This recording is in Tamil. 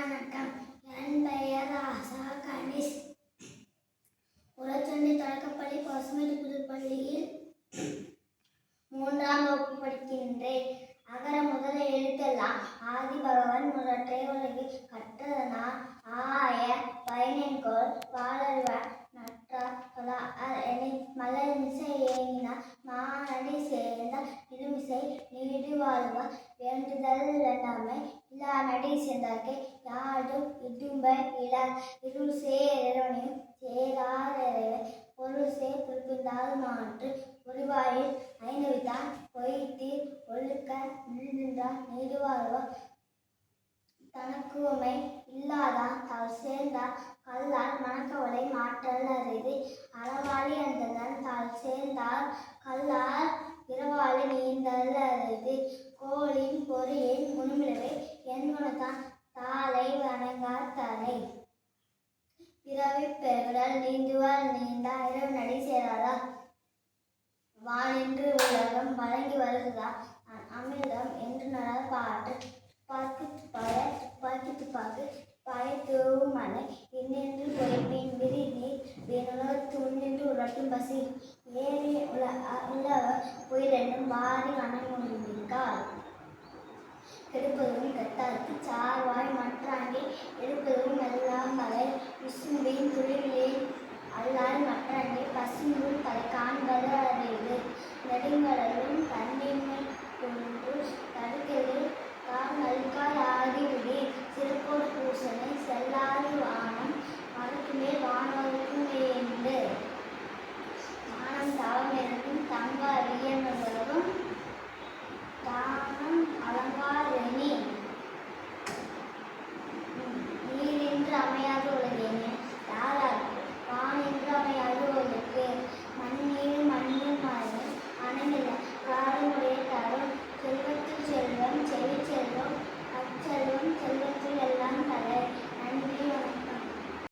வணக்கம். என் பெயர் ஆசா கணேஷ். உலச்சந்தை தொடக்கப்பள்ளி பசுமதி புதுப்பள்ளியில் 3ஆம் வகுப்பு படிக்கின்றேன். அகர முதல எழுத்தெல்லாம் ஆதி பகவன் முதற்றே உலகில் கற்றதனால் ஆய பயனென்கொள் வாளறிவார் நற்றார் மலர்மிசை ஏங்கினார் மானடி சேர்ந்தார் இருமிசை நீடு வாழ்வார் வேண்டுதல் வேண்டாமை இல்லா நடி சேர்ந்தார்க்கே யாடும் இடும்ப இலார் இருள் சேரவனையும் சேராதவை பொருள் சேர் குறிப்பிந்தால் மாற்று பொறிவாயில் ஐந்தவித்தான் பொய்த்தீர் ஒழுக்க நின்றார் நீடு வாழ்வார் தனக்குவமை இல்லாதான் தாள் சேர்ந்தார் கல்லால் மனக்கவலை மாற்றல் அரிது அளவாளி அந்தனன் தாள் சேர்ந்தார் கல்லால் இரவாளி நீந்தல் அரிது கோளின் பொறியின் முன்மிழவை என் குணத்தான் தாளை வணங்கார் தலை பிறவி பெருகுதல் நீந்துவார் நீந்தா இரவு நடி சேராதார் வானின்று உலகம் வழங்கி வருகிறார் அமிர்தம் என்று நடார் பாட்டு துப்பாக்கி துப்பாக்கு பாய தூவும் மலை இன்னென்று பொய்ப்பின் விரி நீர் வீணுலர் துண்ணின்று உரட்டும் பசி ஏறி உள்ளவர் உயிரென்னும் வாரி வனமுடிக்கார் கெடுப்பதும் கெட்டார்க்கு சார்வாய் மற்றாண்டி எடுப்பதும் எல்லாம் மலை விசும்பின் துளிரில் அல்லால் மற்றாண்டி பசும்பும் தலை காண்பது அறிவு நெடுங்கடலும் தன்னின்மை கொன்று தடுக்கிறது தான் நல்காய்